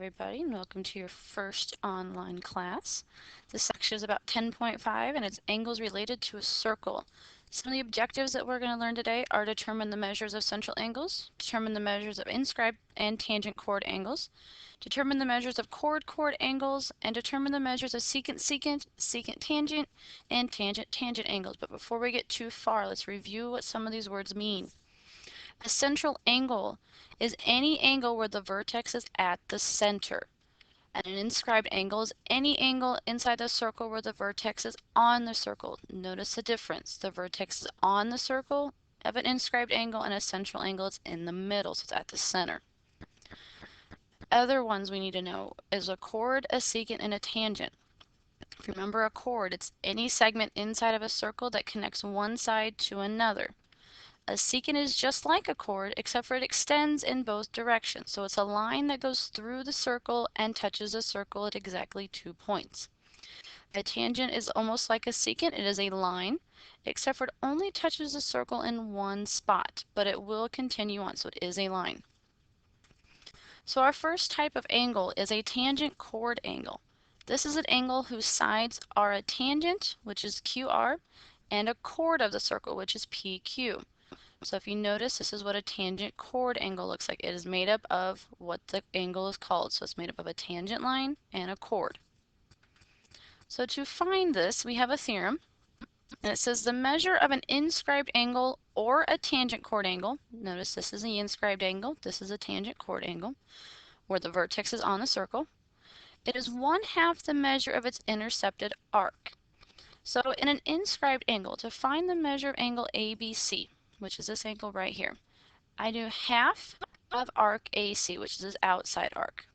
everybody, and welcome to your first online class. This section is about 10.5 and it's angles related to a circle. Some of the objectives that we're going to learn today are determine the measures of central angles, determine the measures of inscribed and tangent chord angles, determine the measures of chord angles, and determine the measures of secant tangent, and tangent angles. But before we get too far, let's review what some of these words mean. A central angle is any angle where the vertex is at the center. And an inscribed angle is any angle inside the circle where the vertex is on the circle. Notice the difference. The vertex is on the circle of an inscribed angle, and a central angle is in the middle, so it's at the center. Other ones we need to know is a chord, a secant, and a tangent. If you remember a chord, it's any segment inside of a circle that connects one side to another. A secant is just like a chord, except for it extends in both directions. So it's a line that goes through the circle and touches the circle at exactly 2 points. A tangent is almost like a secant. It is a line, except for it only touches the circle in one spot, but it will continue on, so it is a line. So our first type of angle is a tangent chord angle. This is an angle whose sides are a tangent, which is QR, and a chord of the circle, which is PQ. So if you notice, this is what a tangent chord angle looks like. It is made up of what the angle is called. So it's made up of a tangent line and a chord. So to find this, we have a theorem, and it says the measure of an inscribed angle or a tangent chord angle, notice this is the inscribed angle, this is a tangent chord angle, where the vertex is on the circle, it is 1/2 the measure of its intercepted arc. So in an inscribed angle, to find the measure of angle ABC, which is this angle right here, I do half of arc AC, which is this outside arc.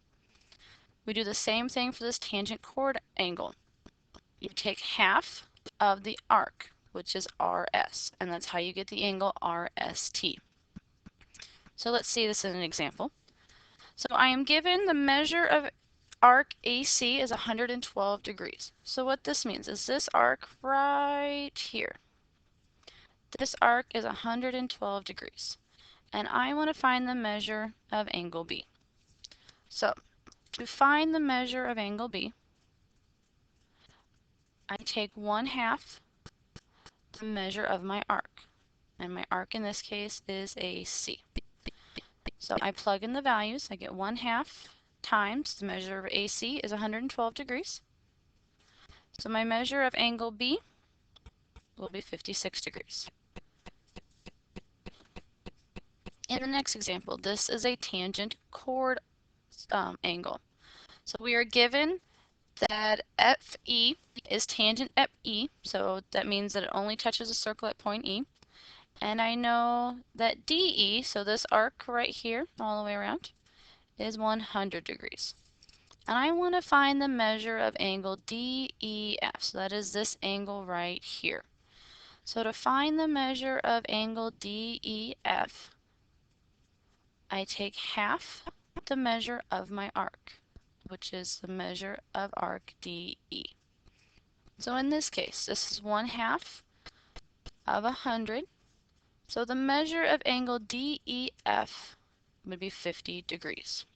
We do the same thing for this tangent chord angle. You take half of the arc, which is RS, and that's how you get the angle RST. So let's see this in an example. So I am given the measure of arc AC is 112 degrees. So what this means is this arc right here. This arc is 112 degrees. And I want to find the measure of angle B. So to find the measure of angle B, I take 1/2 the measure of my arc. And my arc in this case is AC. So I plug in the values. I get 1/2 times the measure of AC is 112 degrees. So my measure of angle B will be 56 degrees. In the next example, this is a tangent chord angle. So we are given that FE is tangent at E, so that means that it only touches a circle at point E. And I know that DE, so this arc right here, all the way around, is 100 degrees. And I want to find the measure of angle DEF, so that is this angle right here. So to find the measure of angle DEF, I take half the measure of my arc, which is the measure of arc DE. So in this case, this is 1/2 of 100. So the measure of angle DEF would be 50 degrees.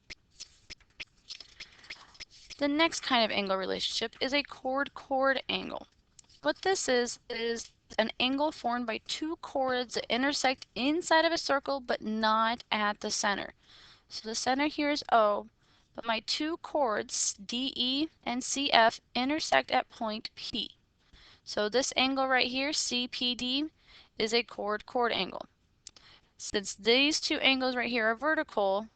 The next kind of angle relationship is a chord angle. What this is an angle formed by two chords that intersect inside of a circle but not at the center. So the center here is O, but my two chords, DE and CF, intersect at point P. So this angle right here, CPD, is a chord angle. Since these two angles right here are vertical,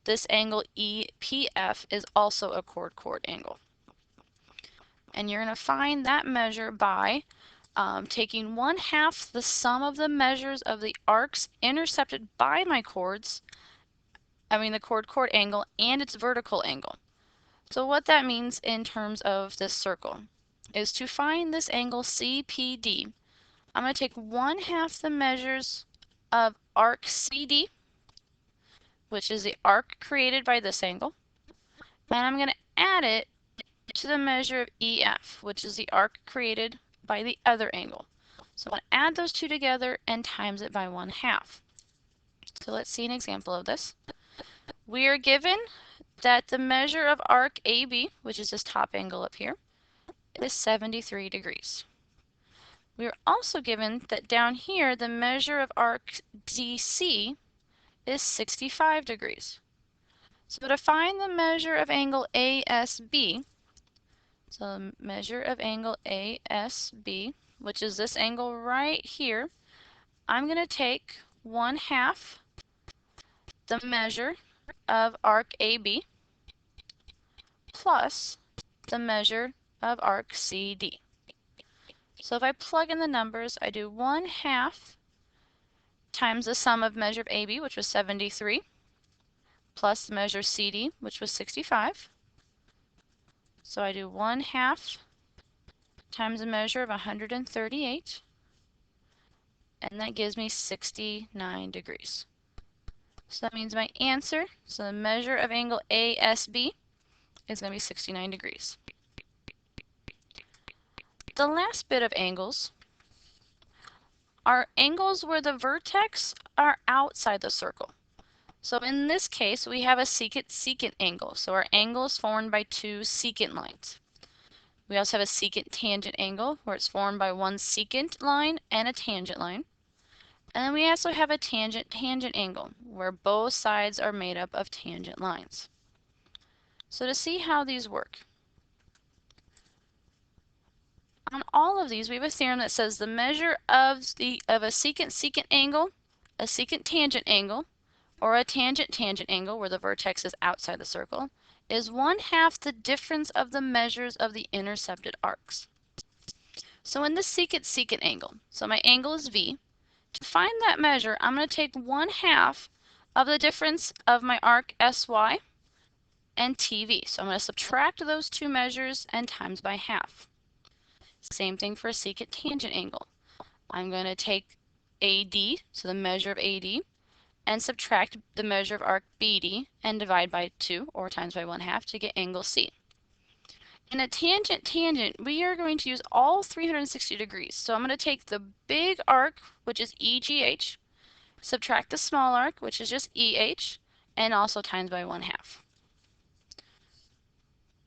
this angle EPF is also a chord angle. And you're going to find that measure by taking 1/2 the sum of the measures of the arcs intercepted by my chords, the chord angle, and its vertical angle. So what that means in terms of this circle is to find this angle CPD, I'm going to take 1/2 the measures of arc CD, which is the arc created by this angle, and I'm going to add it to the measure of EF, which is the arc created by the other angle. So I'm going to add those two together and times it by 1/2. So let's see an example of this. We are given that the measure of arc AB, which is this top angle up here, is 73 degrees. We are also given that down here the measure of arc DC is 65 degrees. So to find the measure of angle ASB, so the measure of angle ASB, which is this angle right here, I'm going to take 1/2 the measure of arc AB plus the measure of arc CD. So if I plug in the numbers, I do 1/2 times the sum of measure of AB, which was 73, plus the measure CD, which was 65. So I do 1/2 times the measure of 138, and that gives me 69 degrees. So that means my answer, so the measure of angle ASB is going to be 69 degrees. The last bit of angles are angles where the vertex are outside the circle. So in this case, we have a secant-secant angle. So our angle is formed by two secant lines. We also have a secant-tangent angle where it's formed by one secant line and a tangent line. And then we also have a tangent-tangent angle where both sides are made up of tangent lines. So to see how these work, on all of these we have a theorem that says the measure of a secant-secant angle, a secant-tangent angle, or a tangent-tangent angle where the vertex is outside the circle, is 1/2 the difference of the measures of the intercepted arcs. So in this secant-secant angle, so my angle is V, to find that measure, I'm going to take 1/2 of the difference of my arc SY and TV. So I'm going to subtract those two measures and times by 1/2. Same thing for a secant tangent angle. I'm going to take AD, so the measure of AD, and subtract the measure of arc BD and divide by 2 or times by 1/2 to get angle C. In a tangent-tangent, we are going to use all 360 degrees. So I'm going to take the big arc, which is EGH, subtract the small arc, which is just EH, and also times by 1/2.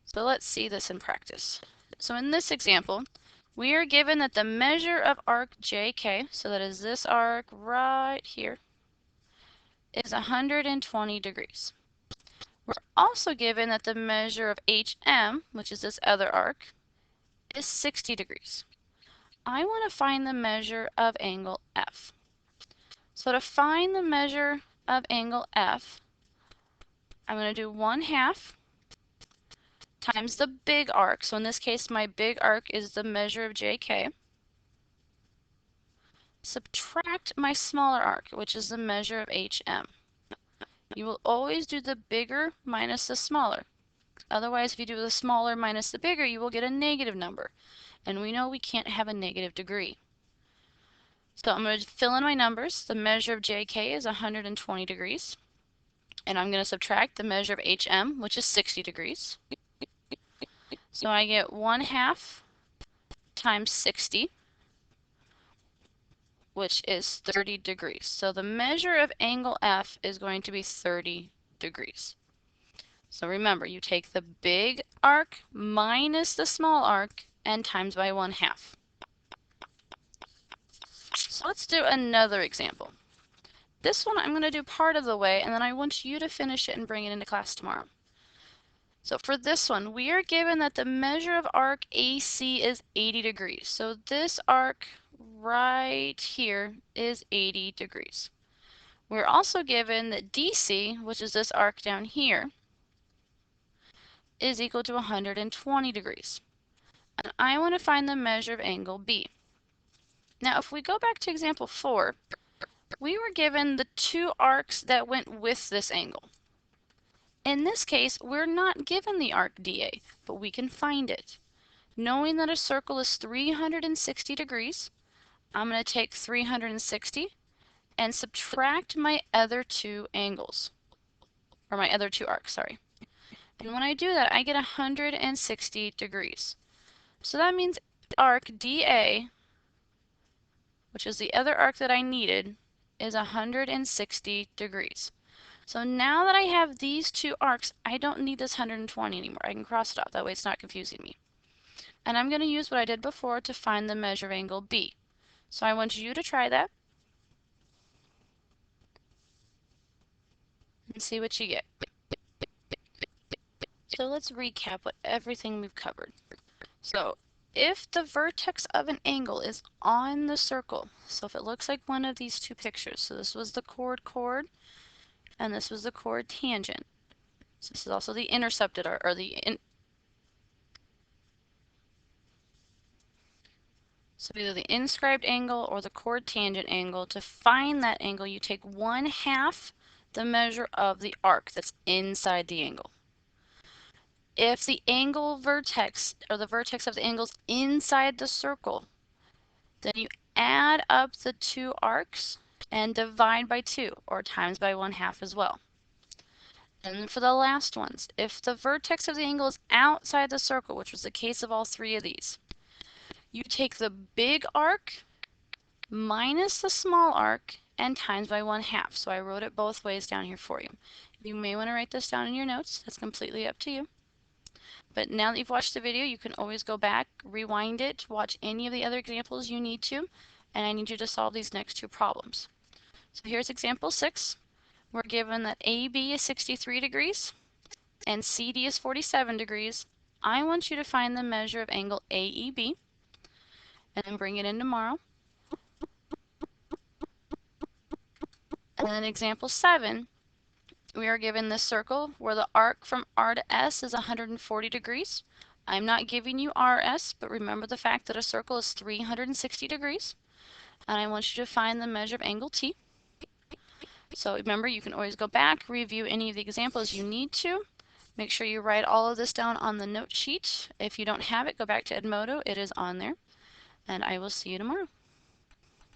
So let's see this in practice. So in this example, we are given that the measure of arc JK, so that is this arc right here, is 120 degrees. We're also given that the measure of HM, which is this other arc, is 60 degrees. I want to find the measure of angle F. So to find the measure of angle F, I'm going to do 1/2 times the big arc. So in this case, my big arc is the measure of JK. Subtract my smaller arc, which is the measure of HM. You will always do the bigger minus the smaller. Otherwise, if you do the smaller minus the bigger, you will get a negative number. And we know we can't have a negative degree. So I'm going to fill in my numbers. The measure of JK is 120 degrees. And I'm going to subtract the measure of HM, which is 60 degrees. So I get 1/2 times 60, which is 30 degrees. So the measure of angle F is going to be 30 degrees. So remember, you take the big arc minus the small arc and times by 1/2. So let's do another example. This one I'm going to do part of the way, and then I want you to finish it and bring it into class tomorrow. So for this one, we are given that the measure of arc AC is 80 degrees. So this arc right here is 80 degrees. We're also given that DC, which is this arc down here, is equal to 120 degrees. And I want to find the measure of angle B. Now if we go back to example 4, we were given the two arcs that went with this angle. In this case, we're not given the arc DA, but we can find it. Knowing that a circle is 360 degrees, I'm going to take 360 and subtract my other two angles, or my other two arcs, sorry. And when I do that, I get 160 degrees. So that means arc DA, which is the other arc that I needed, is 160 degrees. So now that I have these two arcs, I don't need this 120 anymore. I can cross it off. That way it's not confusing me. And I'm going to use what I did before to find the measure of angle B. So I want you to try that and see what you get. So let's recap what everything we've covered. So if the vertex of an angle is on the circle, so if it looks like one of these two pictures, so this was the chord, and this was the chord tangent. So this is also the intercepted or so either the inscribed angle or the chord tangent angle. To find that angle, you take 1/2 the measure of the arc that's inside the angle. If the angle vertex or the vertex of the angle is inside the circle, then you add up the two arcs and divide by 2 or times by 1/2 as well. And for the last ones, if the vertex of the angle is outside the circle, which was the case of all three of these, you take the big arc minus the small arc and times by 1/2. So I wrote it both ways down here for you. You may want to write this down in your notes. That's completely up to you. But now that you've watched the video, you can always go back, rewind it, watch any of the other examples you need to, and I need you to solve these next two problems. So here's example 6. We're given that AB is 63 degrees and CD is 47 degrees. I want you to find the measure of angle AEB and then bring it in tomorrow. And then example 7, we are given this circle where the arc from R to S is 140 degrees. I'm not giving you RS, but remember the fact that a circle is 360 degrees. And I want you to find the measure of angle T. So remember, you can always go back, review any of the examples you need to. Make sure you write all of this down on the note sheet. If you don't have it, go back to Edmodo. It is on there. And I will see you tomorrow.